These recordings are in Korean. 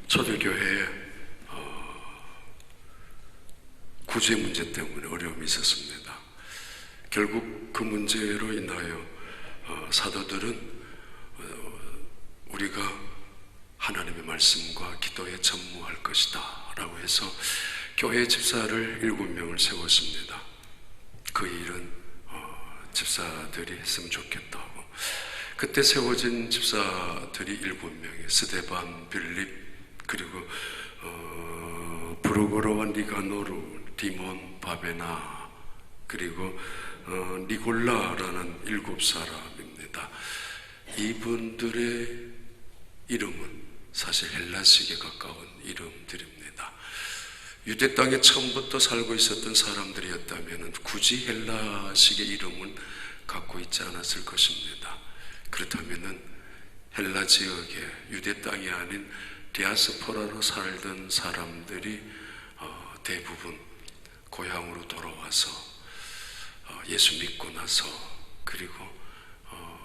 초대교회에 구제 문제 때문에 어려움이 있었습니다. 결국 그 문제로 인하여 사도들은 우리가 하나님의 말씀과 기도에 전무할 것이다 라고 해서 교회 집사를 7명을 세웠습니다. 그 일은 집사들이 했으면 좋겠다고. 그때 세워진 집사들이 7명이 스데반, 빌립, 그리고 브루고로와 니가노르, 디몬, 바베나, 그리고 니골라라는 7사람입니다. 이분들의 이름은 사실 헬라식에 가까운 이름들입니다. 유대 땅에 처음부터 살고 있었던 사람들이었다면 굳이 헬라식의 이름은 갖고 있지 않았을 것입니다. 그렇다면 헬라 지역에 유대 땅이 아닌 디아스포라로 살던 사람들이 대부분 고향으로 돌아와서 예수 믿고 나서 그리고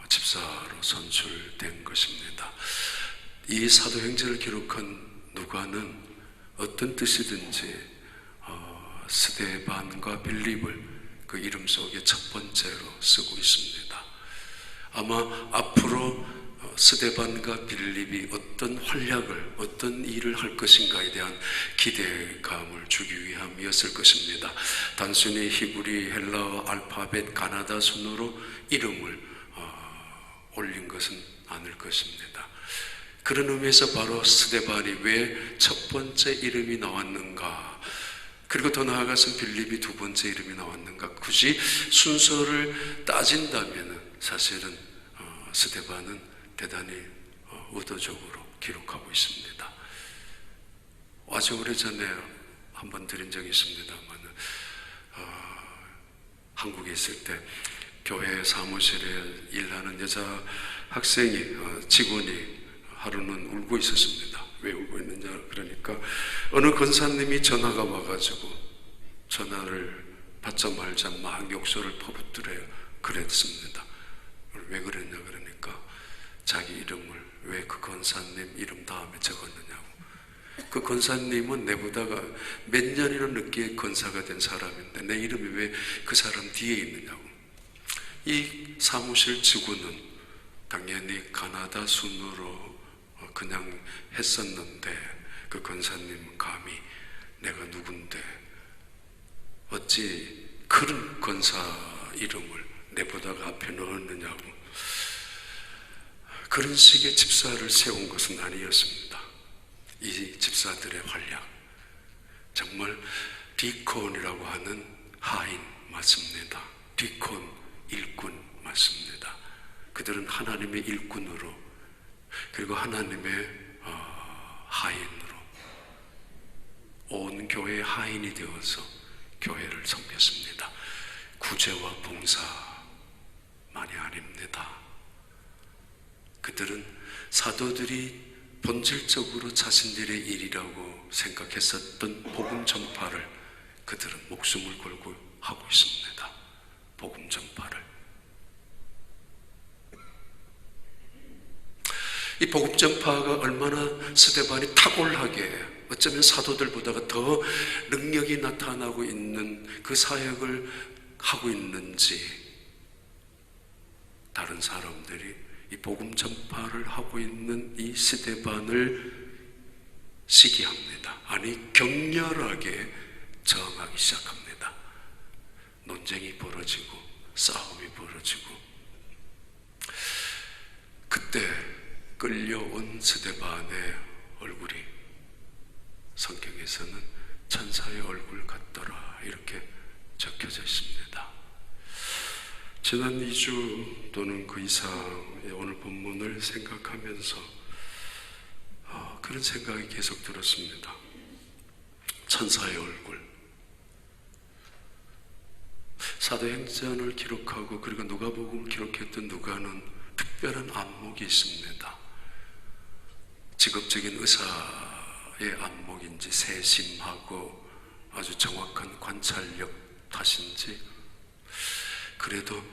집사로 선출된 것입니다. 이 사도행전을 기록한 누가는 어떤 뜻이든지 스데반과 빌립을 그 이름 속에 첫 번째로 쓰고 있습니다. 아마 앞으로 스데반과 빌립이 어떤 활약을, 어떤 일을 할 것인가에 대한 기대감을 주기 위함이었을 것입니다. 단순히 히브리, 헬라어, 알파벳, 가나다 순으로 이름을 올린 것은 아닐 것입니다. 그런 의미에서 바로 스데반이 왜 첫 번째 이름이 나왔는가, 그리고 더 나아가서 빌립이 두 번째 이름이 나왔는가, 굳이 순서를 따진다면 사실은 스데반은 대단히 의도적으로 기록하고 있습니다. 아주 오래전에 한번 드린 적이 있습니다만 한국에 있을 때 교회 사무실에 일하는 여자 학생이 직원이 하루는 울고 있었습니다. 왜 울고 있느냐 그러니까 어느 권사님이 전화가 와가지고 전화를 받자마자 막 욕설을 퍼붓더래요. 그랬습니다. 왜 그랬냐 그러니까 자기 이름을 왜 그 권사님 이름 다음에 적었느냐고. 그 권사님은 내보다가 몇 년이나 늦게 권사가 된 사람인데 내 이름이 왜 그 사람 뒤에 있느냐고. 이 사무실 직원은 당연히 가나다 순으로 그냥 했었는데 그 권사님은 감히 내가 누군데 어찌 그런 권사 이름을 내보다가 앞에 넣었느냐고. 그런 식의 집사를 세운 것은 아니었습니다. 이 집사들의 활약, 정말 디콘이라고 하는 하인 맞습니다. 디콘, 일꾼 맞습니다. 그들은 하나님의 일꾼으로 그리고 하나님의 하인으로 온 교회의 하인이 되어서 교회를 섬겼습니다. 구제와 봉사만이 아닙니다. 그들은 사도들이 본질적으로 자신들의 일이라고 생각했었던 복음 전파를 그들은 목숨을 걸고 하고 있습니다. 복음 전파를. 이 복음 전파가 얼마나 스데반이 탁월하게 어쩌면 사도들보다가 더 능력이 나타나고 있는 그 사역을 하고 있는지 다른 사람들이 이 복음 전파를 하고 있는 이 스데반을 시기합니다. 아니 격렬하게 저항하기 시작합니다. 논쟁이 벌어지고 싸움이 벌어지고 그때 끌려온 스데반의 얼굴이 성경에서는 천사의 얼굴 같더라 이렇게 적혀져 있습니다. 지난 2주 또는 그 이상의 오늘 본문을 생각하면서 그런 생각이 계속 들었습니다. 천사의 얼굴. 사도행전을 기록하고 그리고 누가복음을 기록했던 누가는 특별한 안목이 있습니다. 직업적인 의사의 안목인지 세심하고 아주 정확한 관찰력 탓인지 그래도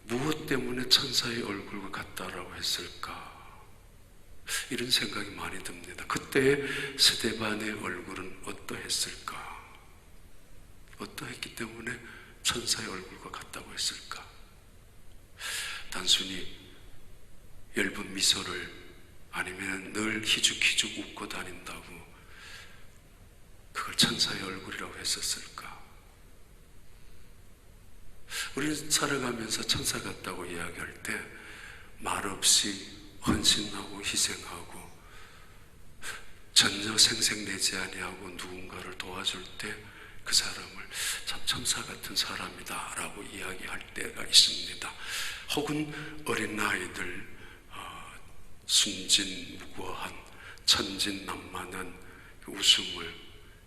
무엇 때문에 천사의 얼굴과 같다라고 했을까? 이런 생각이 많이 듭니다. 그때 스데반의 얼굴은 어떠했을까? 어떠했기 때문에 천사의 얼굴과 같다고 했을까? 단순히 엷은 미소를, 아니면 늘 희죽희죽 웃고 다닌다고 그걸 천사의 얼굴이라고 했었을까? 우리는 살아가면서 천사 같다고 이야기할 때 말없이 헌신하고 희생하고 전혀 생색내지 아니하고 누군가를 도와줄 때 그 사람을 참 천사 같은 사람이다 라고 이야기할 때가 있습니다. 혹은 어린아이들 순진무구한 천진난만한 웃음을,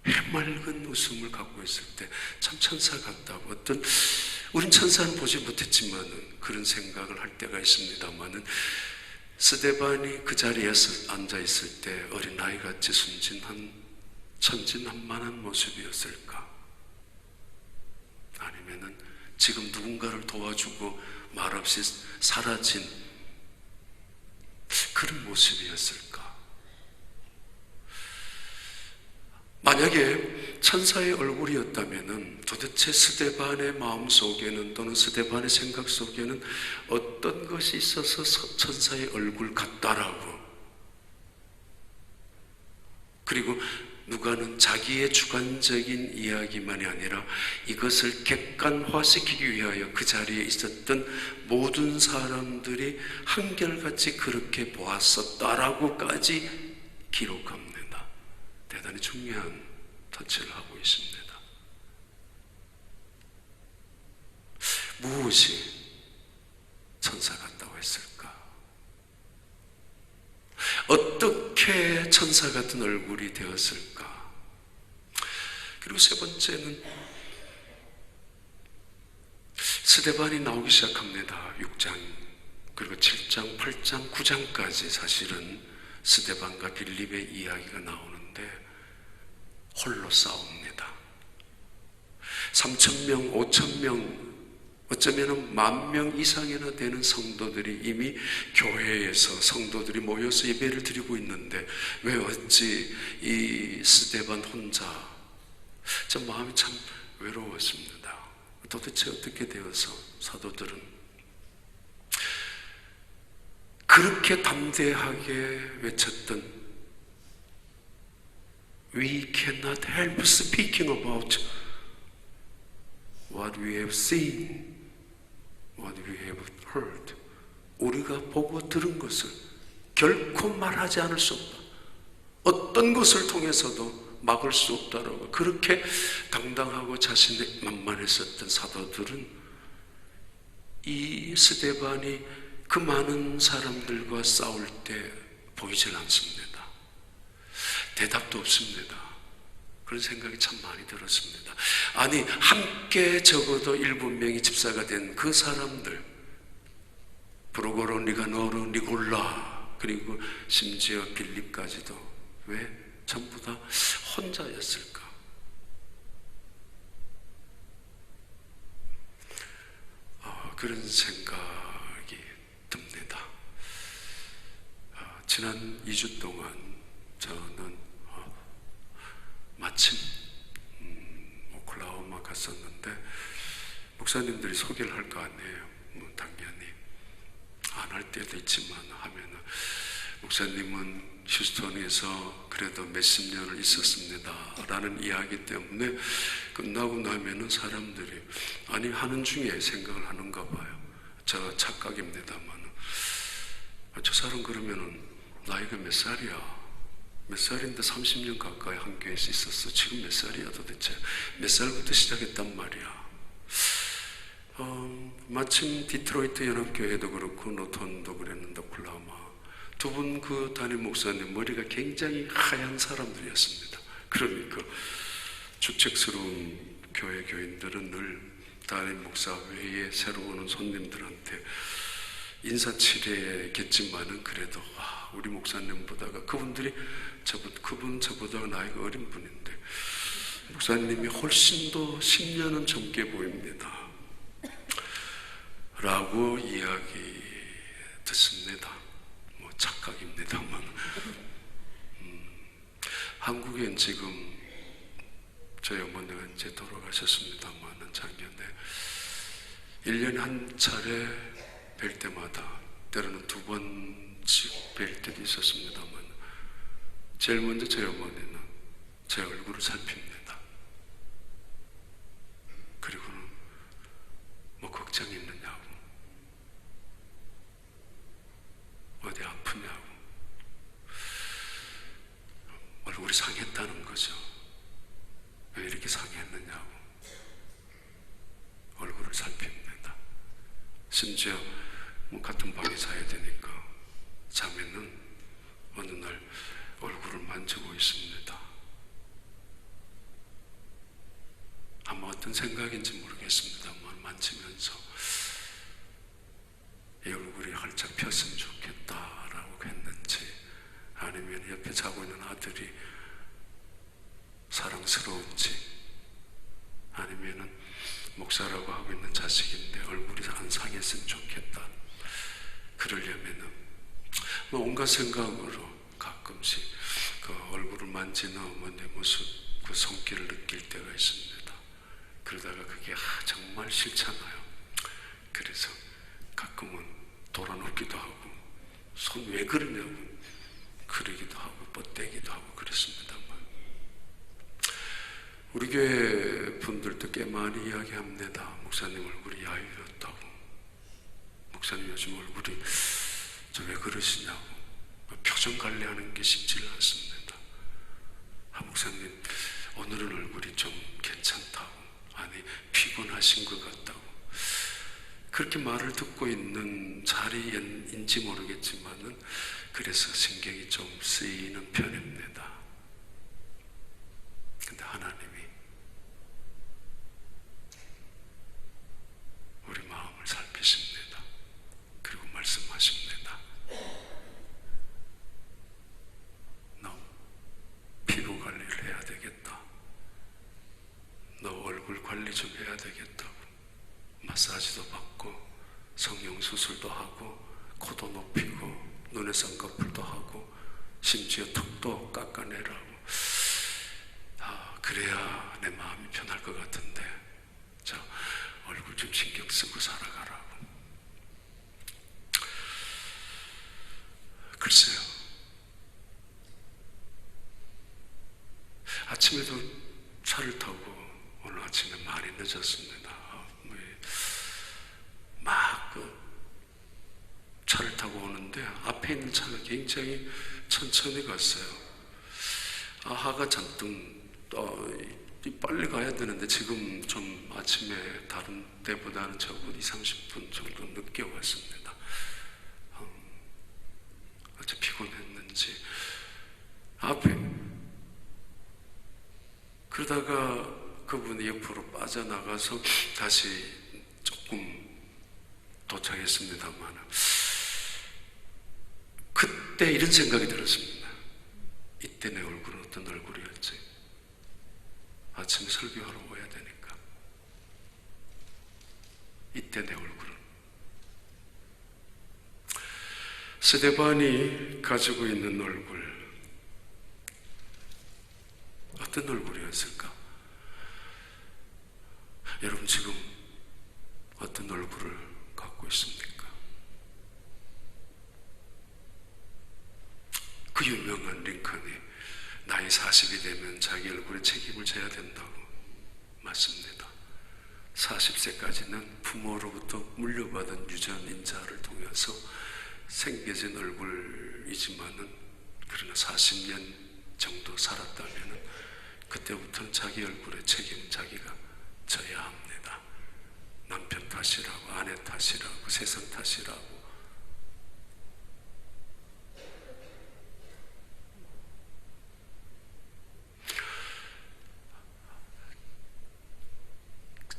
해맑은 웃음을 갖고 있을 때 참 천사 같다고, 우린 천사는 보지 못했지만 그런 생각을 할 때가 있습니다만은, 스데반이 그 자리에 앉아 있을 때 어린아이같이 순진한 천진난만한 모습이었을까? 아니면은 지금 누군가를 도와주고 말없이 사라진 그런 모습이었을까? 만약에 천사의 얼굴이었다면은 도대체 스데반의 마음 속에는, 또는 스데반의 생각 속에는 어떤 것이 있어서 천사의 얼굴 같다라고, 그리고 누가는 자기의 주관적인 이야기만이 아니라 이것을 객관화시키기 위하여 그 자리에 있었던 모든 사람들이 한결같이 그렇게 보았었다라고까지 기록합니다. 대단히 중요한 터치를 하고 있습니다. 무엇이 천사 같다고 했을까? 어떻게 천사 같은 얼굴이 되었을까? 그리고 세 번째는 스데반이 나오기 시작합니다. 6장, 그리고 7장, 8장, 9장까지 사실은 스데반과 빌립의 이야기가 나오는데 홀로 싸웁니다. 3,000명, 5,000명, 어쩌면 10,000명 이상이나 되는 성도들이 이미 교회에서 성도들이 모여서 예배를 드리고 있는데 왜 어찌 이 스데반 혼자, 저 마음이 참 외로웠습니다. 도대체 어떻게 되어서 사도들은 그렇게 담대하게 외쳤던 We cannot help speaking about what we have seen, what we have heard. 우리가 보고 들은 것을 결코 말하지 않을 수 없다. 어떤 것을 통해서도 막을 수 없다라고 그렇게 당당하고 자신의 만만했었던 사도들은 이 스데반이 그 많은 사람들과 싸울 때 보이질 않습니다. 대답도 없습니다. 그런 생각이 참 많이 들었습니다. 아니, 함께 적어도 7명이 집사가 된 그 사람들, 브로고로, 니가노르, 니골라, 그리고 심지어 빌립까지도 왜 전부 다 혼자였을까? 그런 생각이 듭니다. 지난 2주 동안 저는 마침 오클라호마 갔었는데 목사님들이 소개를 할 거 아니에요. 당연히 안 할 때도 있지만 하면은, 목사님은 휴스턴에서 그래도 몇십 년을 있었습니다 라는 이야기 때문에 끝나고 나면은 사람들이 아니 하는 중에 생각을 하는가 봐요. 저 착각입니다만 저 사람 그러면은 나이가 몇 살이야? 몇 살인데 30년 가까이 한 교회에서 있었어. 지금 몇 살이야 도대체? 몇 살부터 시작했단 말이야. 마침 디트로이트 연합교회도 그렇고 노턴도 그랬는데 오클라호마 두 분 그 담임 목사님 머리가 굉장히 하얀 사람들이었습니다. 그러니까 주책스러운 교회 교인들은 늘 담임 목사 외에 새로 오는 손님들한테 인사치레겠지만은 그래도 우리 목사님보다가 그분 저보다 나이가 어린 분인데 목사님이 훨씬 더 10년은 젊게 보입니다 라고 이야기 듣습니다. 착각입니다만 한국엔 지금 저희 어머니가 이제 돌아가셨습니다만 작년에 1년에 한 차례 뵐 때마다 때로는 2번씩 뵐 때도 있었습니다만 제일 먼저 저희 어머니는 제 얼굴을 살핍니다. 그리고는 뭐 걱정이 있느냐고, 어디 아프냐고, 얼굴이 상했다는 거죠. 왜 이렇게 상했느냐고 얼굴을 살핍니다. 심지어 뭐 같은 방에 자야 되니까 자면은 어느 날 얼굴을 만지고 있습니다. 아마 어떤 생각인지 모르겠습니다만 만지면서 이 얼굴이 활짝 폈으면 좋겠다라고 했는지, 아니면 옆에 자고 있는 아들이 사랑스러운지, 아니면은 목사라고 하고 있는 자식인데 얼굴이 안 상했으면 좋겠다, 그러려면은 뭐 온갖 생각으로 가끔씩 그 얼굴을 만지는 어머니의 모습, 그 손길을 느낄 때가 있습니다. 그러다가 그게 정말 싫잖아요. 그래서 가끔은 돌아눕기도 하고 손 왜 그러냐고 그러기도 하고 뻗대기도 하고 그랬습니다만, 우리 교회 분들도 꽤 많이 이야기합니다. 목사님 얼굴이 야위었다고, 목사님 요즘 얼굴이 저 왜 그러시냐고, 표정 관리하는 게 쉽지 않습니다. 목사님 오늘은 얼굴이 좀 괜찮다고, 아니 피곤하신 것 같다고, 그렇게 말을 듣고 있는 자리인지 모르겠지만은 그래서 신경이 좀 쓰이는 편입니다. 근데 하나님이 우리 마음을 살피십니다. 그리고 말씀하십니다. 너 피부 관리를 해야 되겠다. 너 얼굴 관리 좀 해야 되겠다고. 마사지도 받고 성형수술도 하고 코도 높이고 눈에 쌍꺼풀도 하고 심지어 턱도 깎아내라고. 그래야 내 마음이 편할 것 같은데 자, 얼굴 좀 신경 쓰고 살아가라고. 글쎄요, 아침에도 차를 타고 오늘 아침에 많이 늦었습니다. 막 차를 타고 오는데 앞에 있는 차가 굉장히 천천히 갔어요. 하가 잔뜩 빨리 가야 되는데 지금 좀 아침에 다른 때보다는 적어도 20-30분 정도 늦게 왔습니다. 어째 피곤했는지 앞에 그러다가 그분이 옆으로 빠져나가서 다시 조금 도착했습니다만 그때 이런 생각이 들었습니다. 이때 내 얼굴은 어떤 얼굴이었지? 아침에 설교하러 와야 되니까 이때 내 얼굴은. 스데반이 가지고 있는 얼굴, 어떤 얼굴이었을까? 여러분 지금 어떤 얼굴을 갖고 있습니까? 그 유명한 링컨이 나이 40이 되면 자기 얼굴에 책임을 져야 된다고. 맞습니다. 40세까지는 부모로부터 물려받은 유전인자를 통해서 생겨진 얼굴이지만은 그러나 40년 정도 살았다면은 그때부터는 자기 얼굴에 책임은 자기가 져야 합니다. 남편 탓이라고, 아내 탓이라고, 세상 탓이라고.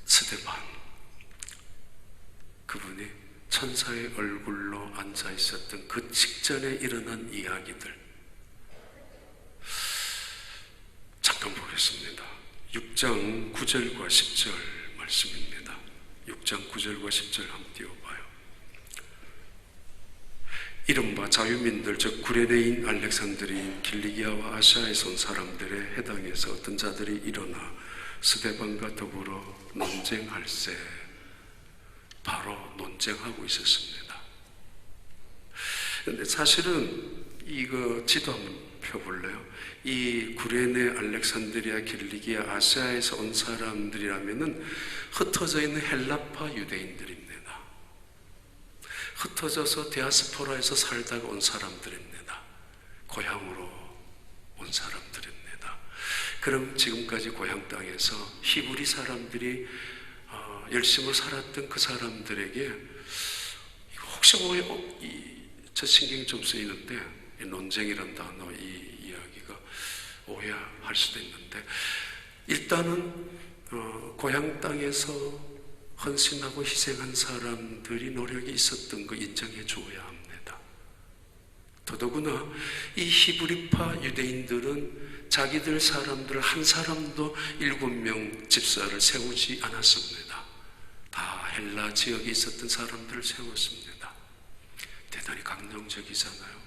스데반, 그분이 천사의 얼굴로 앉아 있었던 그 직전에 일어난 이야기들 잠깐 보겠습니다. 6장 9절과 10절 말씀입니다. 6장 9절과 10절 한번 띄워봐요. 이른바 자유민들, 즉 구레네인, 알렉산드리인, 길리기아와 아시아에서 온 사람들의 해당에서 어떤 자들이 일어나 스데반과 더불어 논쟁할세 바로 논쟁하고 있었습니다. 그런데 사실은 이거 지도 한번 펴볼래요? 이 구레네, 알렉산드리아, 길리기아, 아시아에서 온 사람들이라면은 흩어져 있는 헬라파 유대인들입니다. 흩어져서 디아스포라에서 살다가 온 사람들입니다. 고향으로 온 사람들입니다. 그럼 지금까지 고향 땅에서 히브리 사람들이 열심히 살았던 그 사람들에게 혹시 저 신경이 좀 쓰이는데 논쟁이란 단어 이 이야기가 오해할 수도 있는데 일단은 고향 땅에서 헌신하고 희생한 사람들이 노력이 있었던 거 인정해 주어야 합니다. 더더구나 이 히브리파 유대인들은 자기들 사람들 한 사람도 7명 집사를 세우지 않았습니다. 다 헬라 지역에 있었던 사람들을 세웠습니다. 대단히 강령적이잖아요.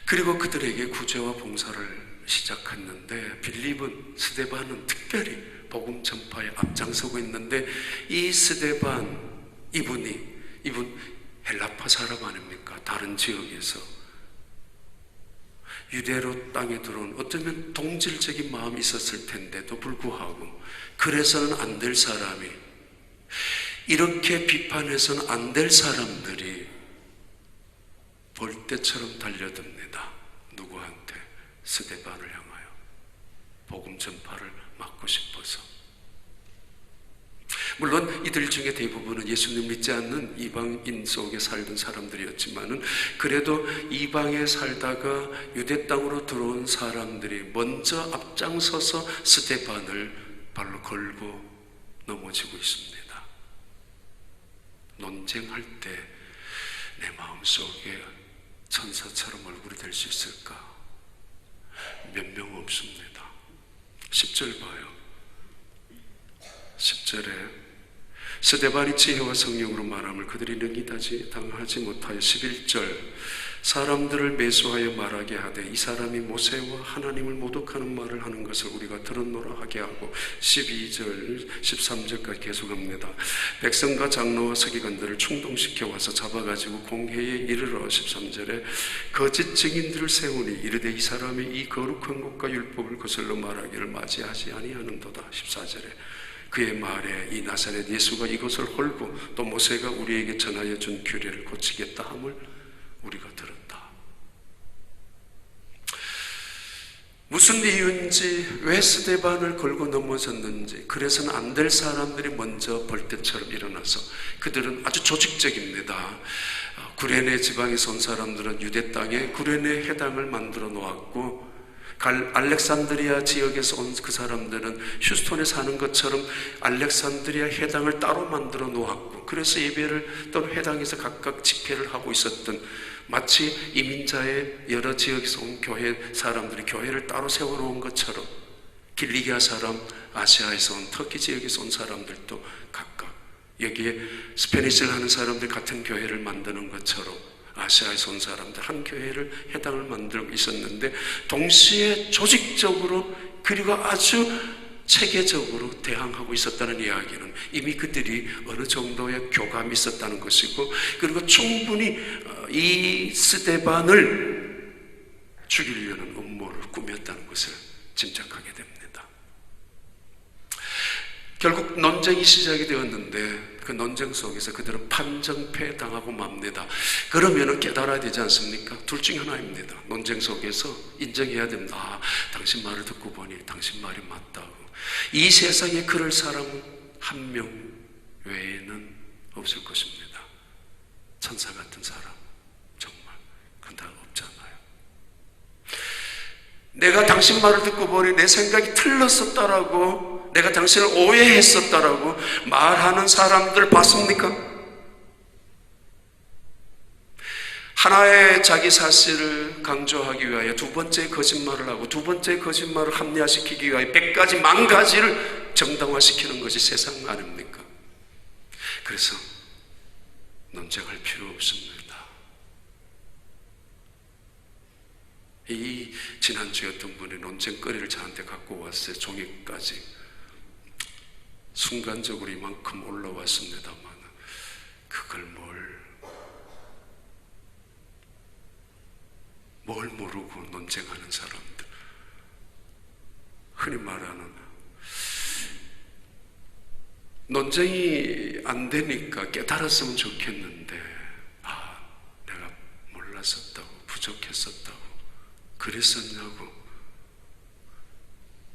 그리고 그들에게 구제와 봉사를 시작했는데 빌립은, 스데반은 특별히 복음 전파에 앞장서고 있는데 이 스데반 이분 헬라파 사람 아닙니까? 다른 지역에서 유대로 땅에 들어온 어쩌면 동질적인 마음이 있었을 텐데도 불구하고 그래서는 안 될 사람이 이렇게 비판해서는 안 될 사람들이 벌떼처럼 달려듭니다. 누구한테? 스데반을 향하여 복음 전파를 막고 싶어서. 물론 이들 중에 대부분은 예수님 믿지 않는 이방인 속에 살던 사람들이었지만은 그래도 이방에 살다가 유대 땅으로 들어온 사람들이 먼저 앞장서서 스데반을 발로 걸고 넘어지고 있습니다. 논쟁할 때 내 마음속에 천사처럼 얼굴이 될 수 있을까? 몇 명 없습니다. 10절 봐요. 10절에 스데반이 지혜와 성령으로 말함을 그들이 능히 당하지 못하여 11절 사람들을 매수하여 말하게 하되 이 사람이 모세와 하나님을 모독하는 말을 하는 것을 우리가 들었노라 하게 하고 12절 13절까지 계속합니다. 백성과 장로와 서기관들을 충동시켜 와서 잡아가지고 공회에 이르러 13절에 거짓 증인들을 세우니 이르되 이 사람이 이 거룩한 것과 율법을 거슬러 말하기를 맞이하지 아니하는도다. 14절에 그의 말에 이 나사렛 예수가 이것을 헐고 또 모세가 우리에게 전하여 준 규례를 고치겠다 함을 우리가 들었다. 무슨 이유인지 왜 스데반을 걸고 넘어졌는지 그래서는 안 될 사람들이 먼저 벌떼처럼 일어나서 그들은 아주 조직적입니다. 구레네 지방에서 온 사람들은 유대 땅에 구레네 회당을 만들어 놓았고 알렉산드리아 지역에서 온 그 사람들은 휴스톤에 사는 것처럼 알렉산드리아 회당을 따로 만들어 놓았고 그래서 예배를 또는 회당에서 각각 집회를 하고 있었던 마치 이민자의 여러 지역에서 온 교회 사람들이 교회를 따로 세워놓은 것처럼 길리기아 사람, 아시아에서 온 터키 지역에서 온 사람들도 각각 여기에 스페니시를 하는 사람들 같은 교회를 만드는 것처럼 아시아에서 온 사람들 한 교회를 해당을 만들고 있었는데 동시에 조직적으로 그리고 아주 체계적으로 대항하고 있었다는 이야기는 이미 그들이 어느 정도의 교감이 있었다는 것이고 그리고 충분히 이 스데반을 죽이려는 음모를 꾸몄다는 것을 짐작하게 됩니다. 결국 논쟁이 시작이 되었는데 그 논쟁 속에서 그들은 판정패 당하고 맙니다. 그러면은 깨달아야 되지 않습니까? 둘 중에 하나입니다. 논쟁 속에서 인정해야 됩니다. 아, 당신 말을 듣고 보니 당신 말이 맞다고. 이 세상에 그럴 사람은 한 명 외에는 없을 것입니다. 천사 같은 사람 정말 그다 없잖아요. 내가 당신 말을 듣고 보니 내 생각이 틀렸었다라고 내가 당신을 오해했었다라고 말하는 사람들 봤습니까? 하나의 자기 사실을 강조하기 위하여 두 번째 거짓말을 하고 두 번째 거짓말을 합리화시키기 위하여 100가지, 10,000가지를 정당화시키는 것이 세상 아닙니까? 그래서 논쟁할 필요 없습니다. 이 지난주에 어떤 분이 논쟁거리를 저한테 갖고 왔어요. 종이까지. 순간적으로 이만큼 올라왔습니다만 그걸 뭘 모르고 논쟁하는 사람들, 흔히 말하는 논쟁이 안 되니까 깨달았으면 좋겠는데 내가 몰랐었다고, 부족했었다고, 그랬었냐고.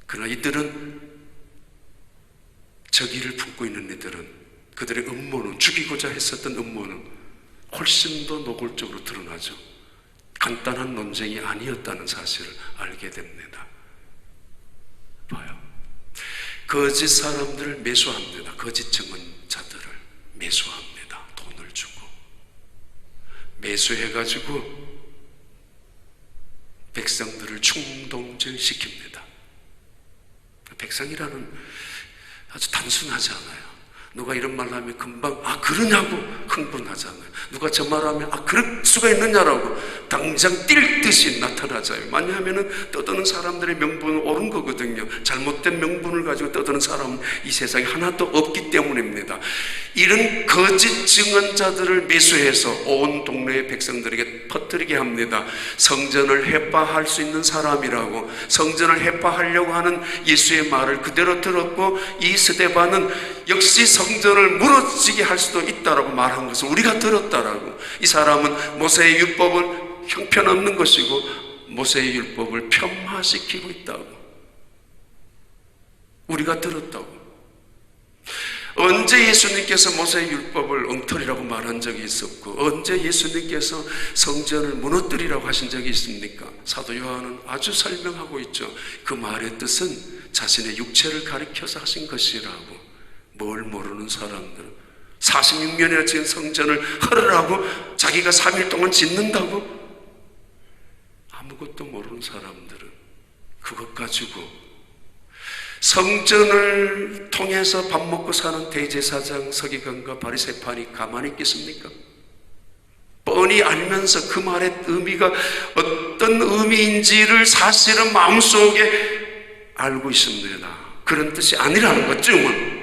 그러나 이들은, 적의를 품고 있는 이들은, 그들의 음모는, 죽이고자 했었던 음모는 훨씬 더 노골적으로 드러나죠. 간단한 논쟁이 아니었다는 사실을 알게 됩니다. 봐요. 거짓 사람들을 매수합니다. 거짓 증언자들을 매수합니다. 돈을 주고 매수해가지고 백성들을 충동질시킵니다. 백성이라는 아주 단순하지 않아요. 누가 이런 말을 하면 금방 그러냐고 흥분하잖아요. 누가 저 말하면 그럴 수가 있느냐라고 당장 뛸 듯이 나타나잖아요. 왜냐하면 떠드는 사람들의 명분은 옳은 거거든요. 잘못된 명분을 가지고 떠드는 사람은 이 세상에 하나도 없기 때문입니다. 이런 거짓 증언자들을 매수해서 온 동네의 백성들에게 퍼뜨리게 합니다. 성전을 해파할 수 있는 사람이라고, 성전을 해파하려고 하는 예수의 말을 그대로 들었고, 이 스데반은 역시 성전을 무너지게 할 수도 있다라고 말한 것을 우리가 들었다라고. 이 사람은 모세의 율법을 형편없는 것이고 모세의 율법을 폄하시키고 있다고 우리가 들었다고. 언제 예수님께서 모세의 율법을 엉터리라고 말한 적이 있었고, 언제 예수님께서 성전을 무너뜨리라고 하신 적이 있습니까? 사도 요한은 아주 설명하고 있죠. 그 말의 뜻은 자신의 육체를 가리켜서 하신 것이라고. 뭘 모르는 사람들은 46년이나 지은 성전을 헐으라고 자기가 3일 동안 짓는다고? 아무것도 모르는 사람들은 그것 가지고 성전을 통해서 밥 먹고 사는 대제사장 서기관과 바리새파니 가만히 있겠습니까? 뻔히 알면서 그 말의 의미가 어떤 의미인지를 사실은 마음속에 알고 있습니다. 그런 뜻이 아니라는 것쯤은.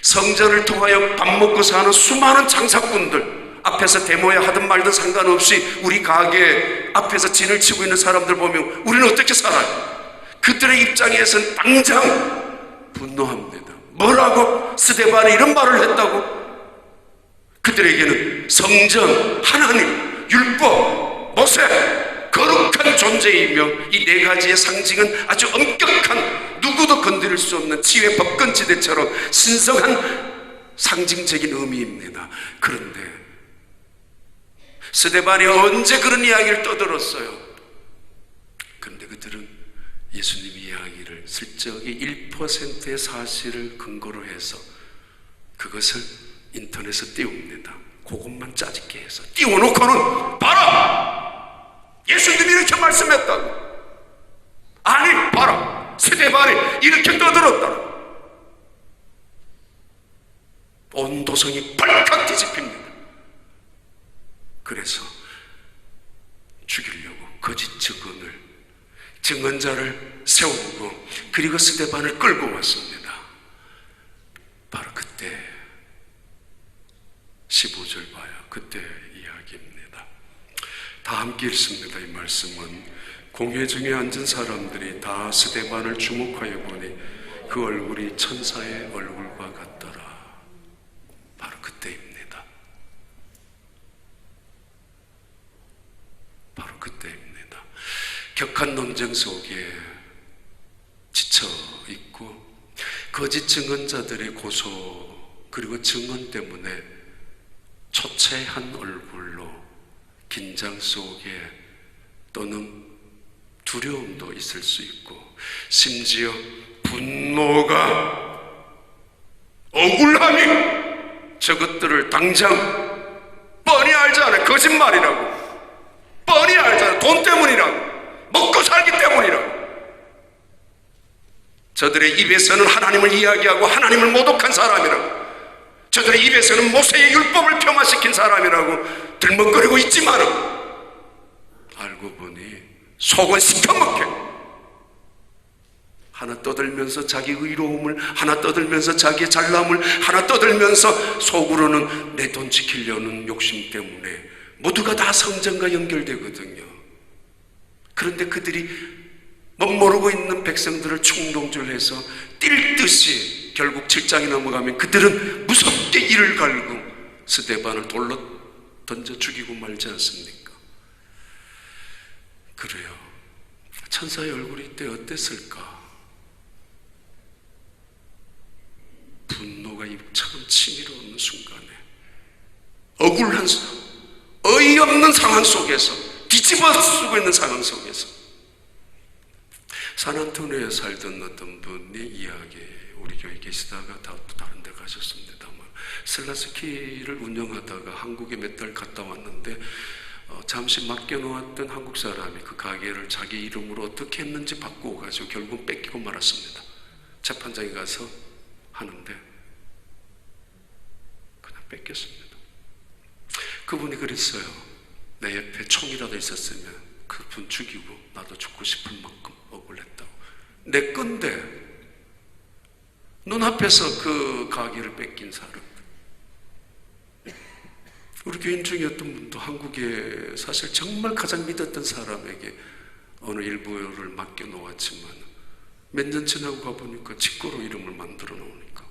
성전을 통하여 밥 먹고 사는 수많은 장사꾼들, 앞에서 데모야 하든 말든 상관없이 우리 가게 앞에서 진을 치고 있는 사람들 보면 우리는 어떻게 살아요? 그들의 입장에서는 당장 분노합니다. 뭐라고? 스데반이 이런 말을 했다고? 그들에게는 성전, 하나님, 율법, 모세, 거룩한 존재이며 이 네 가지의 상징은 아주 엄격한, 누구도 건드릴 수 없는 지휘의 법권지대처럼 신성한 상징적인 의미입니다. 그런데 스데반이 언제 그런 이야기를 떠들었어요? 그런데 그들은 예수님 이야기를 슬쩍이 1%의 사실을 근거로 해서 그것을 인터넷에 띄웁니다. 그것만 짜집게 해서 띄워놓고는 봐라! 예수님이 이렇게 말씀했다고. 아니 봐라, 스데반이 이렇게 떠들었다. 온 도성이 발칵 뒤집힙니다. 그래서 죽이려고 거짓 증언자를 세우고 그리고 스데반을 끌고 왔습니다. 바로 그때 15절 봐요. 그때 이야기입니다. 다 함께 읽습니다. 이 말씀은 공회 중에 앉은 사람들이 다 스데반을 주목하여 보니 그 얼굴이 천사의 얼굴과 같더라. 바로 그때입니다. 바로 그때입니다. 격한 논쟁 속에 지쳐 있고 거짓 증언자들의 고소 그리고 증언 때문에 초췌한 얼굴로 긴장 속에 또는 두려움도 있을 수 있고 심지어 분노가, 억울함이 저것들을 당장 뻔히 알잖아요. 거짓말이라고. 뻔히 알잖아요. 돈 때문이라고. 먹고 살기 때문이라고. 저들의 입에서는 하나님을 이야기하고 하나님을 모독한 사람이라고. 저들의 입에서는 모세의 율법을 폄하시킨 사람이라고 들먹거리고 있지만 알고 보니 속은 시커멓게 하나 떠들면서 자기 의로움을, 하나 떠들면서 자기의 잘남을, 하나 떠들면서 속으로는 내 돈 지키려는 욕심 때문에 모두가 다 성전과 연결되거든요. 그런데 그들이 멋모르고 있는 백성들을 충동질해서 뛸 듯이 결국 7장이 넘어가면 그들은 무섭게 이를 갈고 스데반을 돌로 던져 죽이고 말지 않습니까? 그래요. 천사의 얼굴이 이때 어땠을까? 분노가 입처럼 치밀어 오는 순간에 억울한, 어이없는 상황 속에서, 뒤집어 쓰고 있는 상황 속에서 산안토니오에 살던 어떤 분이 이야기, 우리 교회에 계시다가 다른 데 가셨습니다만 슬라스키를 운영하다가 한국에 몇 달 갔다 왔는데 잠시 맡겨놓았던 한국 사람이 그 가게를 자기 이름으로 어떻게 했는지 바꾸고 가지고 결국 뺏기고 말았습니다. 재판장에 가서 하는데 그냥 뺏겼습니다. 그분이 그랬어요. 내 옆에 총이라도 있었으면 그분 죽이고 나도 죽고 싶을 만큼 억울했다고. 내 건데 눈앞에서 그 가게를 뺏긴 사람. 우리 교인 중에 어떤 분도 한국에 사실 정말 가장 믿었던 사람에게 어느 일부를 맡겨놓았지만 몇 년 지나고 가보니까 직거로 이름을 만들어 놓으니까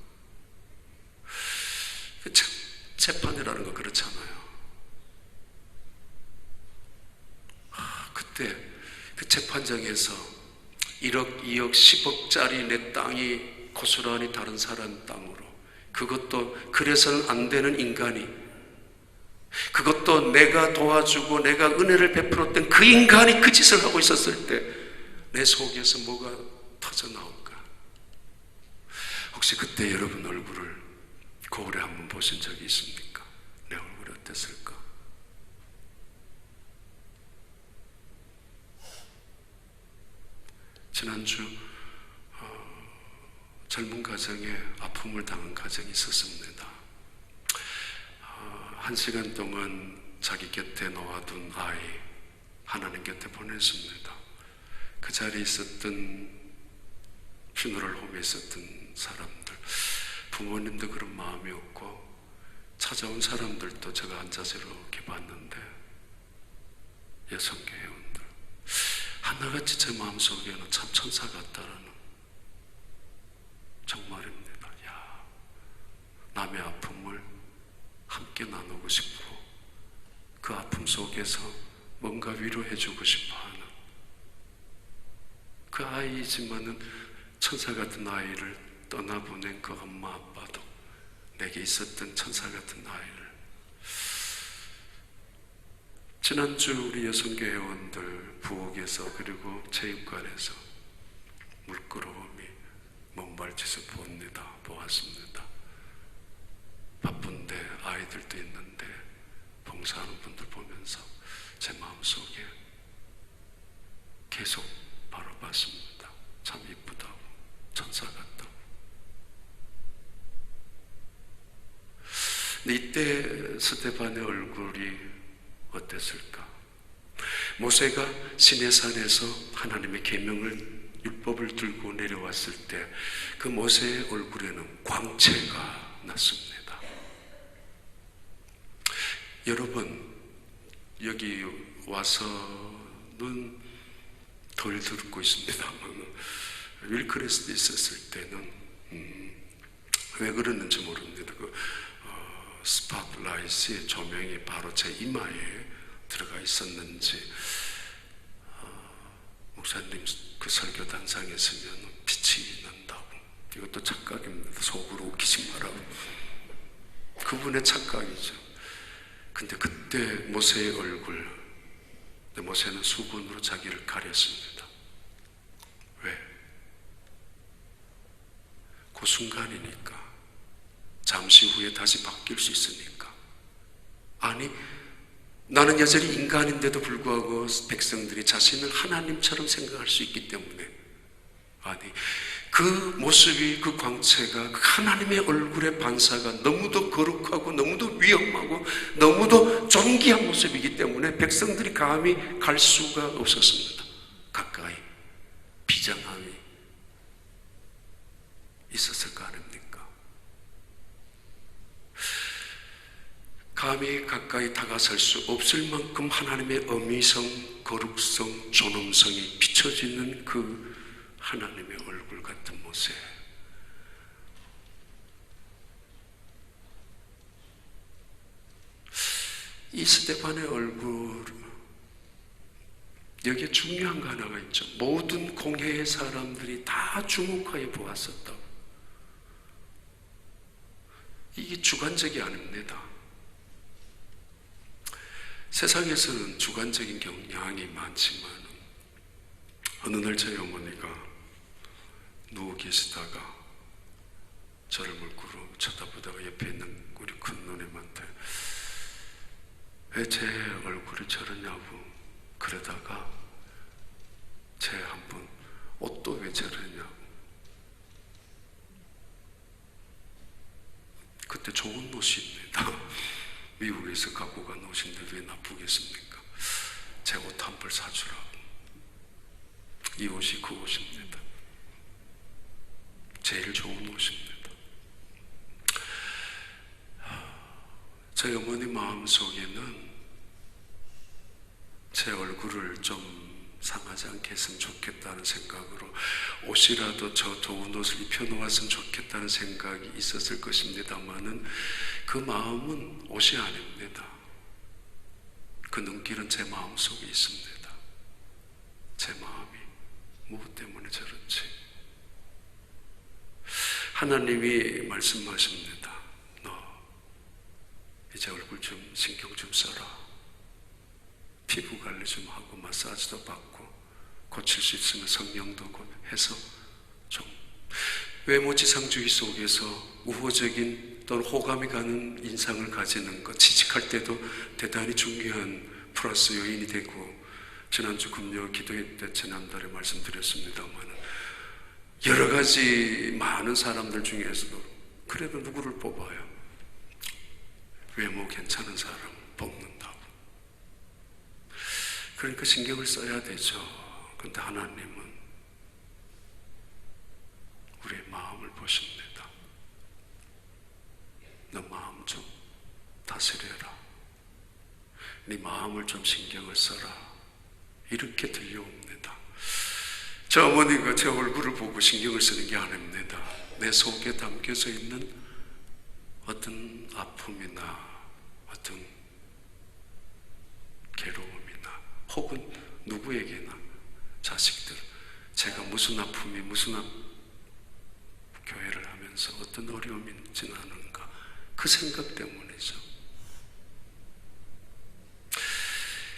재판이라는 거 그렇잖아요. 그때 그 재판장에서 1억, 2억, 10억짜리 내 땅이 고스란히 다른 사람 땅으로, 그것도 그래서는 안 되는 인간이, 그것도 내가 도와주고 내가 은혜를 베풀었던 그 인간이 그 짓을 하고 있었을 때 내 속에서 뭐가 터져 나올까? 혹시 그때 여러분 얼굴을 거울에 한번 보신 적이 있습니까? 내 얼굴이 어땠을까? 지난주 젊은 가정에 아픔을 당한 가정이 있었습니다. 1시간 동안 자기 곁에 놓아둔 아이 하나님 곁에 보냈습니다. 그 자리에 있었던, 퓨너럴 홈에 있었던 사람들, 부모님도 그런 마음이 없고 찾아온 사람들도 제가 앉아서 이렇게 봤는데 여성교 회원들 하나같이 제 마음속에는 참 천사 같다라는, 정말입니다. 야, 남의 아픔을 함께 나누고 싶고 그 아픔 속에서 뭔가 위로해주고 싶어하는 그 아이이지만은 천사 같은 아이를 떠나보낸 그 엄마 아빠도 내게 있었던 천사 같은 아이를, 지난주 우리 여성교 회원들 부엌에서 그리고 체육관에서 물끄러움이 먼발치서 보았습니다. 바쁜데 아이들도 있는데 봉사하는 분들 보면서 제 마음속에 계속 바라봤습니다. 참 이쁘다고, 천사 같다고. 근데 이때 스데반의 얼굴이 어땠을까? 모세가 시내산에서 하나님의 계명을, 율법을 들고 내려왔을 때 그 모세의 얼굴에는 광채가 났습니다. 여러분, 여기 와서는 덜 듣고 있습니다만 윌크레스트 있었을 때는 왜 그랬는지 모릅니다. 스팟라이트의 조명이 바로 제 이마에 들어가 있었는지 목사님 그 설교 단상에 서면 빛이 난다고. 이것도 착각입니다. 속으로 웃기지 말라고. 그분의 착각이죠. 근데 그때 모세의 얼굴, 모세는 수건으로 자기를 가렸습니다. 왜? 그 순간이니까. 잠시 후에 다시 바뀔 수 있으니까. 아니, 나는 여전히 인간인데도 불구하고 백성들이 자신을 하나님처럼 생각할 수 있기 때문에, 아니, 그 모습이, 그 광채가 하나님의 얼굴의 반사가 너무도 거룩하고 너무도 위험하고 너무도 존귀한 모습이기 때문에 백성들이 감히 갈 수가 없었습니다. 가까이 비장함이 있었을 거 아닙니까? 감히 가까이 다가설 수 없을 만큼 하나님의 어미성, 거룩성, 존엄성이 비춰지는 그 하나님의 얼굴 같은 모습. 이 스데반의 얼굴, 여기에 중요한 거 하나가 있죠. 모든 공회의 사람들이 다 주목하여 보았었다고. 이게 주관적이 아닙니다. 세상에서는 주관적인 경향이 많지만 어느 날 저희 어머니가 누워 계시다가 저를 물끄러 쳐다보다가 옆에 있는 우리 큰 누님한테 왜 제 얼굴이 저러냐고 그러다가 제 한번 옷도 왜 저러냐고. 그때 좋은 옷입니다. 미국에서 갖고 간 옷인데 왜 나쁘겠습니까? 제 옷 한 벌 사주라고. 이 옷이 그 옷입니다. 제일 좋은 옷입니다. 저희 어머니 마음속에는 제 얼굴을 좀 상하지 않게 했으면 좋겠다는 생각으로 옷이라도 저 좋은 옷을 입혀놓았으면 좋겠다는 생각이 있었을 것입니다만은 그 마음은 옷이 아닙니다. 그 눈길은 제 마음속에 있습니다. 제 마음이 무엇 때문에 저렇지? 하나님이 말씀하십니다. 너 이제 얼굴 좀 신경 좀 써라. 피부 관리 좀 하고 마사지도 받고 고칠 수 있으면 성령도 해서 좀 외모지상주의 속에서 우호적인 또는 호감이 가는 인상을 가지는 것, 취직할 때도 대단히 중요한 플러스 요인이 되고, 지난주 금요 기도회 때 지난달에 말씀드렸습니다만 여러 가지 많은 사람들 중에서도 그래도 누구를 뽑아요? 외모 괜찮은 사람 뽑는다고. 그러니까 신경을 써야 되죠. 그런데 하나님은 우리의 마음을 보십니다. 너 마음 좀 다스려라. 네 마음을 좀 신경을 써라. 이렇게 들려옵니다. 저 어머니가 제 얼굴을 보고 신경을 쓰는 게 아닙니다. 내 속에 담겨져 있는 어떤 아픔이나 어떤 괴로움이나 혹은 누구에게나 자식들, 제가 무슨 아픔이 무슨 교회를 하면서 어떤 어려움이 지나는가, 그 생각 때문이죠.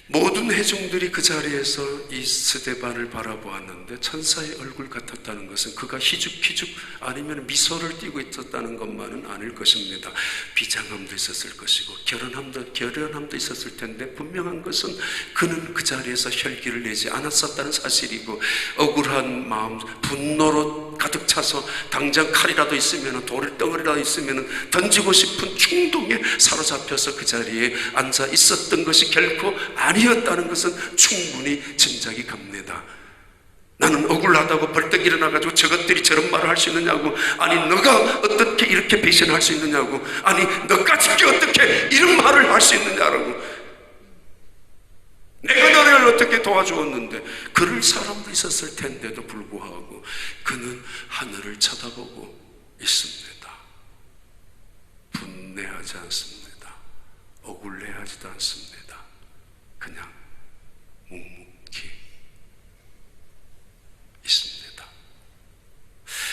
모든 회중들이 그 자리에서 이 스데반을 바라보았는데 천사의 얼굴 같았다는 것은 그가 희죽희죽 아니면 미소를 띠고 있었다는 것만은 아닐 것입니다. 비장함도 있었을 것이고 결연함도 있었을 텐데, 분명한 것은 그는 그 자리에서 혈기를 내지 않았었다는 사실이고, 억울한 마음, 분노로 가득 차서 당장 칼이라도 있으면, 돌덩어리라도 있으면 던지고 싶은 충동에 사로잡혀서 그 자리에 앉아 있었던 것이 결코 아니었다는 것은 충분히 짐작이 갑니다. 나는 억울하다고 벌떡 일어나가지고 저것들이 저런 말을 할 수 있느냐고, 아니 너가 어떻게 이렇게 배신할 수 있느냐고, 아니 너까지 어떻게 이런 말을 할 수 있느냐라고, 내가 너를 어떻게 도와주었는데, 그럴 사람도 있었을 텐데도 불구하고 그는 하늘을 쳐다보고 있습니다. 분내하지 않습니다. 억울해하지도 않습니다. 그냥 묵묵히 있습니다.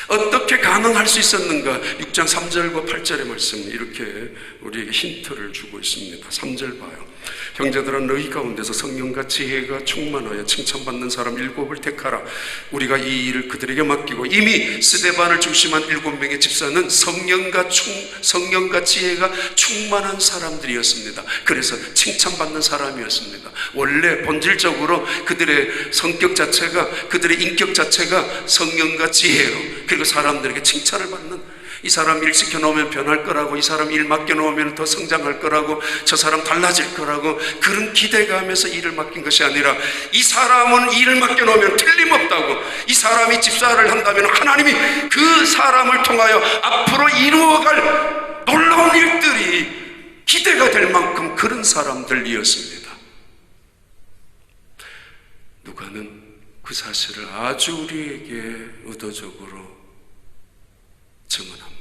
어떻게 가능할 수 있었는가? 6장 3절과 8절의 말씀이 이렇게 우리에게 힌트를 주고 있습니다. 3절 봐요. 형제들아 너희 가운데서 성령과 지혜가 충만하여 칭찬받는 사람 7을 택하라. 우리가 이 일을 그들에게 맡기고 이미 스데반을 중심한 7명의 집사는 성령과 지혜가 충만한 사람들이었습니다. 그래서 칭찬받는 사람이었습니다. 원래 본질적으로 그들의 성격 자체가, 그들의 인격 자체가 성령과 지혜로, 그리고 사람들에게 칭찬을 받는, 이 사람 일 시켜놓으면 변할 거라고, 이 사람 일 맡겨놓으면 더 성장할 거라고, 저 사람 달라질 거라고, 그런 기대감에서 일을 맡긴 것이 아니라 이 사람은 일을 맡겨놓으면 틀림없다고, 이 사람이 집사를 한다면 하나님이 그 사람을 통하여 앞으로 이루어갈 놀라운 일들이 기대가 될 만큼 그런 사람들이었습니다. 누가는 그 사실을 아주 우리에게 의도적으로 증언합니다.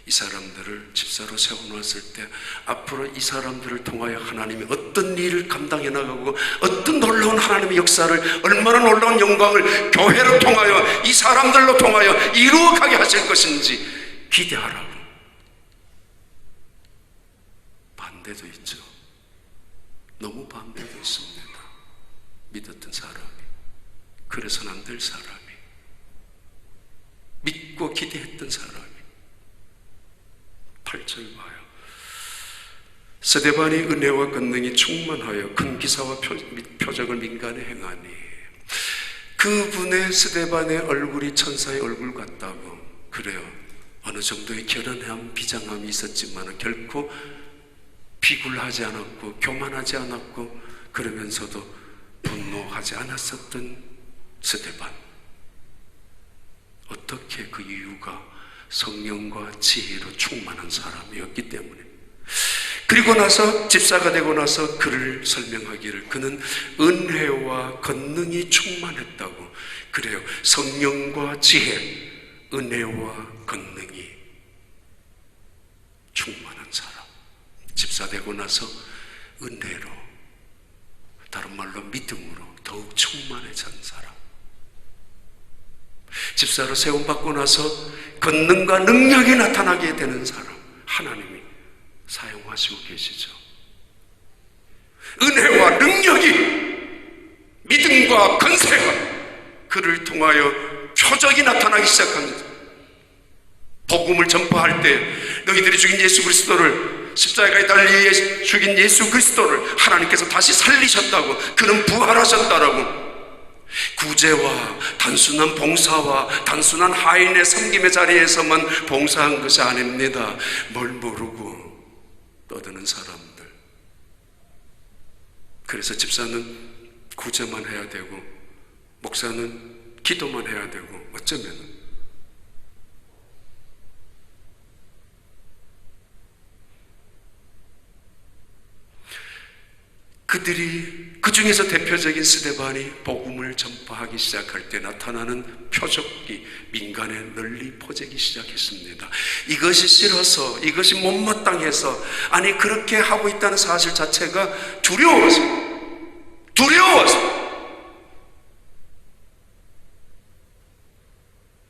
이 사람들을 집사로 세워놓았을 때 앞으로 이 사람들을 통하여 하나님이 어떤 일을 감당해 나가고 어떤 놀라운 하나님의 역사를, 얼마나 놀라운 영광을 교회를 통하여, 이 사람들로 통하여 이루어가게 하실 것인지 기대하라고. 반대도 있죠. 너무 반대도 있습니다. 믿었던 사람이, 그래서는 안 될 사람이, 믿고 기대했던 사람이. 8절 봐요. 스데반이 은혜와 권능이 충만하여 큰 기사와 표적을 민간에 행하니. 그분의, 스데반의 얼굴이 천사의 얼굴 같다고. 그래요. 어느 정도의 결연함, 비장함이 있었지만 결코 비굴하지 않았고 교만하지 않았고 그러면서도 분노하지 않았었던 스데반. 어떻게? 그 이유가 성령과 지혜로 충만한 사람이었기 때문에. 그리고 나서 집사가 되고 나서 그를 설명하기를 그는 은혜와 권능이 충만했다고. 그래요. 성령과 지혜, 은혜와 권능이 충만한 사람. 집사 되고 나서 은혜로, 다른 말로 믿음으로 더욱 충만해진 사람. 집사로 세움받고 나서 권능과 능력이 나타나게 되는 사람, 하나님이 사용하시고 계시죠. 은혜와 능력이, 믿음과 권세가 그를 통하여 표적이 나타나기 시작합니다. 복음을 전파할 때 너희들이 죽인 예수 그리스도를, 십자가에 달려 죽인 예수 그리스도를 하나님께서 다시 살리셨다고, 그는 부활하셨다라고. 구제와 단순한 봉사와 단순한 하인의 섬김의 자리에서만 봉사한 것이 아닙니다. 뭘 모르고 떠드는 사람들. 그래서 집사는 구제만 해야 되고 목사는 기도만 해야 되고, 어쩌면 그들이, 그 중에서 대표적인 스데반이 복음을 전파하기 시작할 때 나타나는 표적이 민간에 널리 퍼지기 시작했습니다. 이것이 싫어서, 이것이 못마땅해서, 아니 그렇게 하고 있다는 사실 자체가 두려워서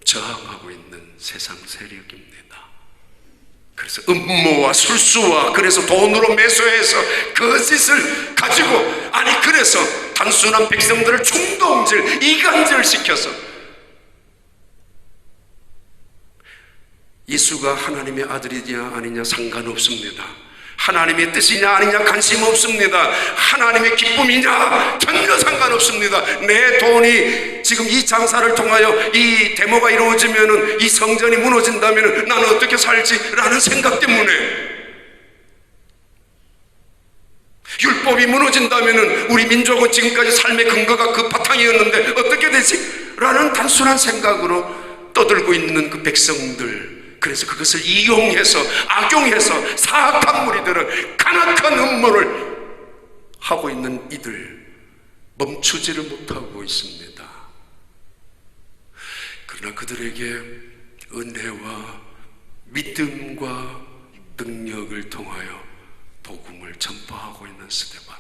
저항하고 있는 세상 세력입니다. 그래서 음모와 술수와, 그래서 돈으로 매수해서 거짓을 가지고, 아니 그래서 단순한 백성들을 충동질, 이간질 시켜서 예수가 하나님의 아들이냐 아니냐 상관없습니다. 하나님의 뜻이냐 아니냐 관심 없습니다. 하나님의 기쁨이냐 전혀 상관없습니다. 내 돈이 지금 이 장사를 통하여 이 데모가 이루어지면은, 이 성전이 무너진다면은 나는 어떻게 살지? 라는 생각 때문에, 율법이 무너진다면은 우리 민족은 지금까지 삶의 근거가 그 바탕이었는데 어떻게 되지? 라는 단순한 생각으로 떠들고 있는 그 백성들. 그래서 그것을 이용해서, 악용해서 사악한 무리들은 간악한 음모를 하고 있는 이들, 멈추지를 못하고 있습니다. 그러나 그들에게 은혜와 믿음과 능력을 통하여 복음을 전파하고 있는 스데반.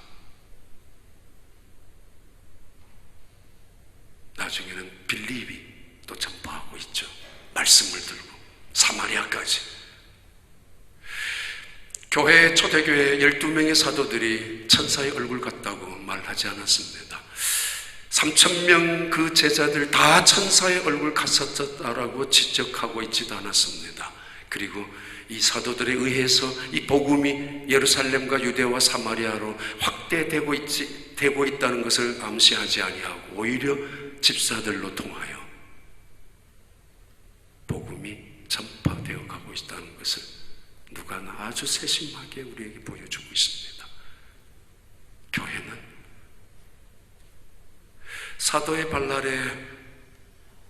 나중에는 빌립이 또 전파하고 있죠. 말씀을 들고 사마리아까지. 교회, 초대교회 12명의 사도들이 천사의 얼굴 같다고 말하지 않았습니다. 3,000명 그 제자들 다 천사의 얼굴 같았다라고 지적하고 있지도 않았습니다. 그리고 이 사도들에 의해서 이 복음이 예루살렘과 유대와 사마리아로 확대되고 있다는 것을 암시하지 아니하고 오히려 집사들로 통하여 복음이 전파되어 가고 있다는 것을 누가나 아주 세심하게 우리에게 보여주고 있습니다. 교회는 사도의 발날에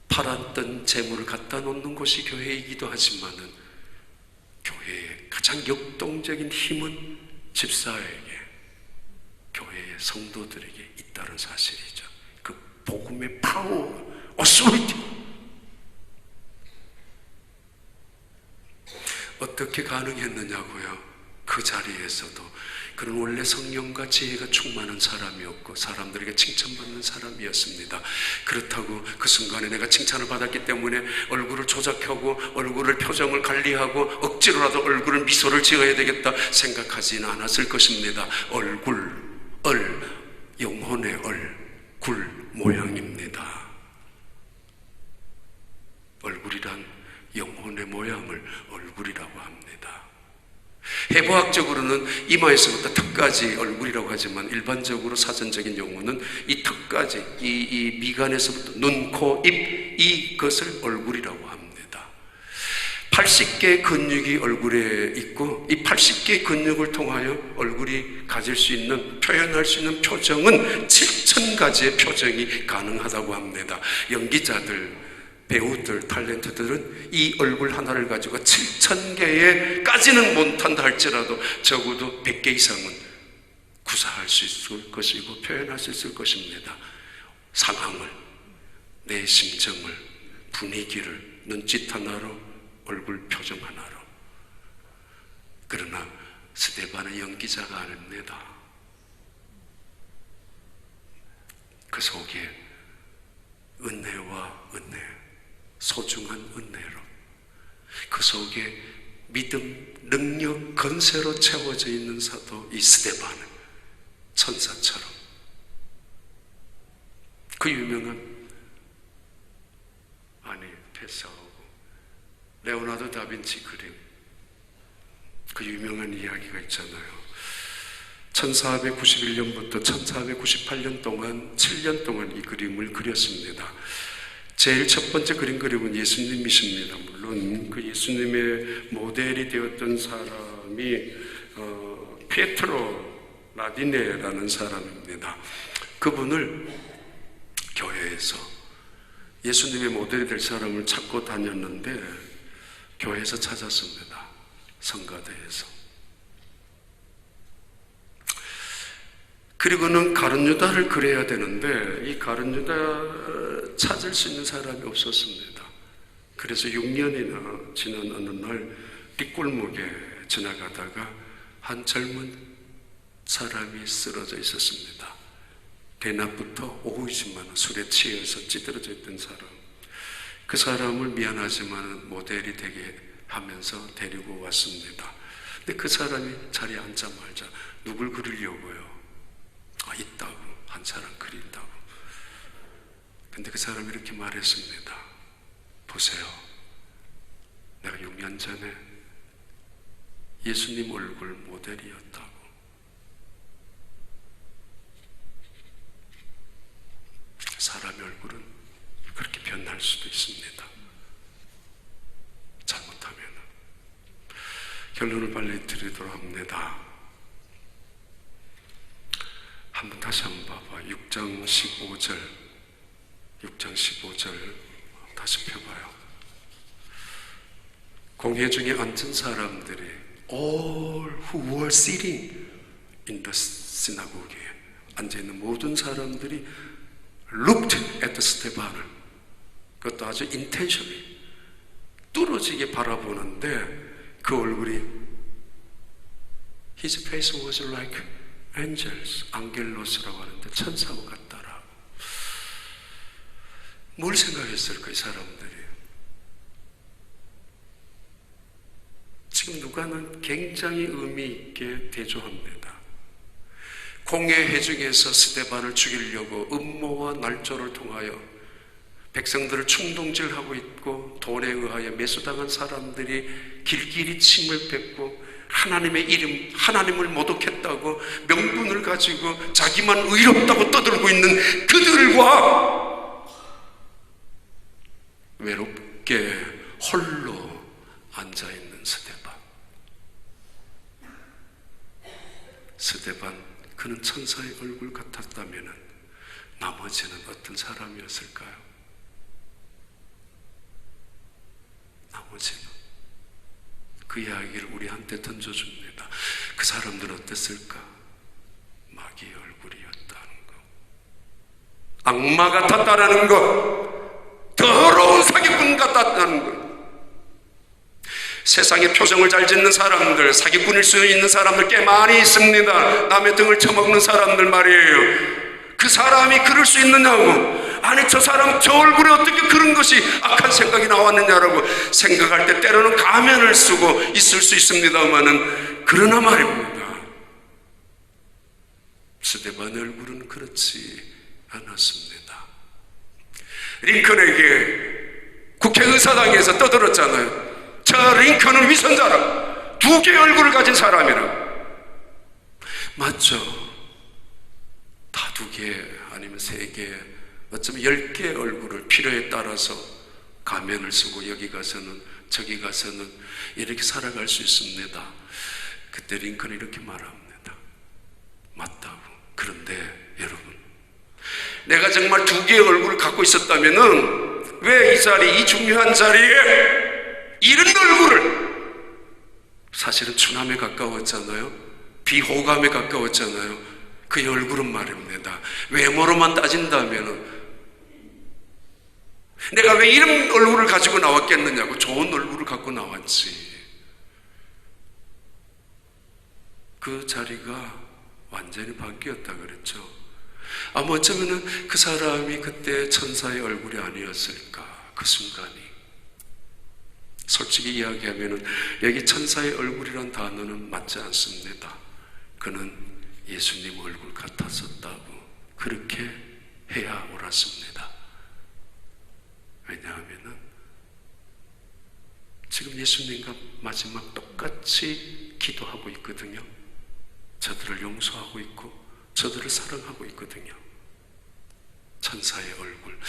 팔았던 재물을 갖다 놓는 곳이 교회이기도 하지만은 교회의 가장 역동적인 힘은 집사에게, 교회의 성도들에게 있다는 사실이죠. 그 복음의 파워, 어소리티. 어떻게 가능했느냐고요? 그 자리에서도 그는 원래 성령과 지혜가 충만한 사람이었고 사람들에게 칭찬받는 사람이었습니다. 그렇다고 그 순간에 내가 칭찬을 받았기 때문에 얼굴을 조작하고 얼굴을 표정을 관리하고 억지로라도 얼굴을 미소를 지어야 되겠다 생각하지는 않았을 것입니다. 영혼의 얼굴 모양입니다. 얼굴이란 영혼의 모양을 얼굴이라고 합니다. 해부학적으로는 이마에서부터 턱까지 얼굴이라고 하지만 일반적으로 사전적인 용어는 이 턱까지, 이 미간에서부터 눈, 코, 입, 이것을 얼굴이라고 합니다. 80개의 근육이 얼굴에 있고 이 80개의 근육을 통하여 얼굴이 가질 수 있는, 표현할 수 있는 표정은 7,000가지의 표정이 가능하다고 합니다. 연기자들, 배우들, 탤런트들은 이 얼굴 하나를 가지고 7,000개까지는 못한다 할지라도 적어도 100개 이상은 구사할 수 있을 것이고 표현할 수 있을 것입니다. 상황을, 내 심정을, 분위기를 눈짓 하나로, 얼굴 표정 하나로. 그러나 스데반은 연기자가 아닙니다. 그 속에 은혜와 은혜, 소중한 은혜로, 그 속에 믿음, 능력, 건세로 채워져 있는 사도 이 스데반은 천사처럼 그 유명한, 페사오고 레오나르도 다빈치 그림, 그 유명한 이야기가 있잖아요. 1491년부터 1498년 동안 7년 동안 이 그림을 그렸습니다. 제일 첫 번째 그림은 예수님이십니다. 물론 그 예수님의 모델이 되었던 사람이 피에트로 라디네라는 사람입니다. 그분을 교회에서 예수님의 모델이 될 사람을 찾고 다녔는데 교회에서 찾았습니다. 성가대에서. 그리고는 가룟 유다를 그려야 되는데 이 가룟 유다 찾을 수 있는 사람이 없었습니다. 그래서 6년이나 지난 어느 날 뒷골목에 지나가다가 한 젊은 사람이 쓰러져 있었습니다. 대낮부터 오후이지만 술에 취해서 찌들어져 있던 사람. 그 사람을 미안하지만 모델이 되게 하면서 데리고 왔습니다. 근데 그 사람이 자리에 앉자마자 누굴 그리려고요? 있다고. 한 사람 그린다고. 근데 그 사람이 이렇게 말했습니다. 보세요. 내가 6년 전에 예수님 얼굴 모델이었다고. 사람의 얼굴은 그렇게 변할 수도 있습니다. 잘못하면. 결론을 빨리 드리도록 합니다. 다시 한번 봐봐. 6장 15절 다시 펴봐요. 공회 중에 앉은 사람들이 all who were sitting in the synagogue에 앉아있는 모든 사람들이 looked at Stephen을, 그것도 아주 intentionally 뚫어지게 바라보는데 그 얼굴이 his face was like angels, 안겔로스라고 하는데 천사와 같다라고. 뭘 생각했을까 이 사람들이? 지금 누가는 굉장히 의미 있게 대조합니다. 공회 회중에서 스데반을 죽이려고 음모와 날조를 통하여 백성들을 충동질하고 있고 돈에 의하여 매수당한 사람들이 길길이 침을 뱉고 하나님의 이름, 하나님을 모독했다고 명분을 가지고 자기만 의롭다고 떠들고 있는 그들과 외롭게 홀로 앉아있는 스데반, 그는 천사의 얼굴 같았다면 나머지는 어떤 사람이었을까요? 나머지는 그 이야기를 우리한테 던져줍니다. 그 사람들은 어땠을까? 마귀의 얼굴이었다는 것, 악마 같았다는 것, 더러운 사기꾼 같았다는 것. 세상에 표정을 잘 짓는 사람들, 사기꾼일 수 있는 사람들 꽤 많이 있습니다. 남의 등을 쳐먹는 사람들 말이에요. 그 사람이 그럴 수 있느냐고, 아니 저 사람 저 얼굴에 어떻게 그런 것이 악한 생각이 나왔느냐라고 생각할 때 때로는 가면을 쓰고 있을 수 있습니다만은, 그러나 말입니다, 스데반의 얼굴은 그렇지 않았습니다. 링컨에게 국회의사당에서 떠들었잖아요. 저 링컨은 위선자라, 두 개의 얼굴을 가진 사람이라. 맞죠? 다 두 개 아니면 세 개, 어쩌면 10개의 얼굴을 필요에 따라서 가면을 쓰고 여기 가서는 저기 가서는 이렇게 살아갈 수 있습니다. 그때 링컨이 이렇게 말합니다. 맞다고. 그런데 여러분, 내가 정말 두 개의 얼굴을 갖고 있었다면은 왜 이 자리, 이 중요한 자리에 이런 얼굴을, 사실은 추남에 가까웠잖아요. 비호감에 가까웠잖아요. 그의 얼굴은 말입니다, 외모로만 따진다면 내가 왜 이런 얼굴을 가지고 나왔겠느냐고. 좋은 얼굴을 갖고 나왔지. 그 자리가 완전히 바뀌었다 그랬죠. 아마 어쩌면은 그 사람이 그때 천사의 얼굴이 아니었을까. 그 순간이, 솔직히 이야기하면은 여기 천사의 얼굴이란 단어는 맞지 않습니다. 그는 예수님 얼굴 같았었다고 그렇게 해야 옳았습니다. 왜냐하면은 지금 예수님과 마지막 똑같이 기도하고 있거든요. 저들을 용서하고 있고 저들을 사랑하고 있거든요. 천사의 얼굴,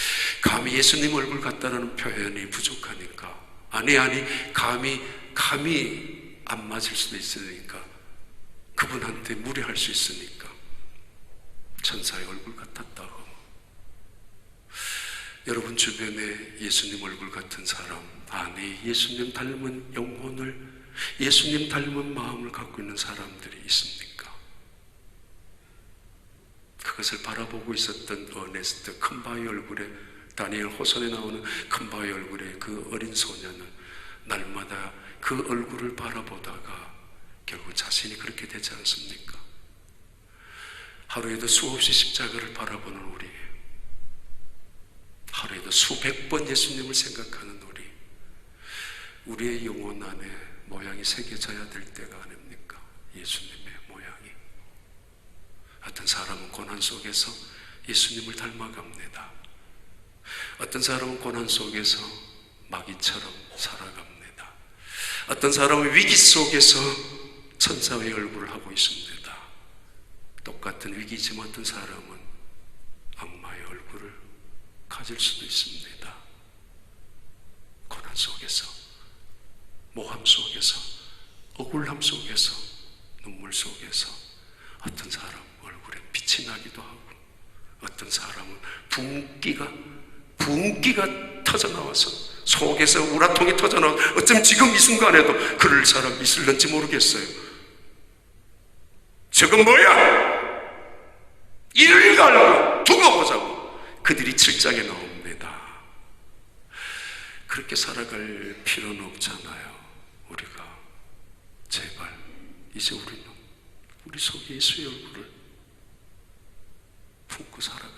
감히 예수님 얼굴 같다는 표현이 부족하니까, 아니 감히 안 맞을 수도 있으니까, 그분한테 무례할 수 있으니까 천사의 얼굴 같았다고. 여러분 주변에 예수님 얼굴 같은 사람, 아니 예수님 닮은 영혼을, 예수님 닮은 마음을 갖고 있는 사람들이 있습니까? 그것을 바라보고 있었던 어네스트, 큰바위 얼굴에, 다니엘 호선에 나오는 큰바위 얼굴에 그 어린 소녀는 날마다 그 얼굴을 바라보다가 결국 자신이 그렇게 되지 않습니까? 하루에도 수없이 십자가를 바라보는 우리, 하루에도 수백 번 예수님을 생각하는 우리의 영혼 안에 모양이 새겨져야 될 때가 아닙니까? 예수님의 모양이. 어떤 사람은 고난 속에서 예수님을 닮아갑니다. 어떤 사람은 고난 속에서 마귀처럼 살아갑니다. 어떤 사람은 위기 속에서 천사의 얼굴을 하고 있습니다. 똑같은 위기지만 어떤 사람은 악마의 얼굴을 가질 수도 있습니다. 고난 속에서, 모함 속에서, 억울함 속에서, 눈물 속에서 어떤 사람 얼굴에 빛이 나기도 하고, 어떤 사람은 분기가 터져나와서 속에서 우라통이 터져나와, 어쩌면 지금 이 순간에도 그럴 사람 있을는지 모르겠어요. 저건 뭐야? 이를 갈고 두고 보자고 그들이 질장에 나옵니다. 그렇게 살아갈 필요는 없잖아요. 우리가 제발 이제 우리는 우리 속에 예수의 얼굴을 품고 살아가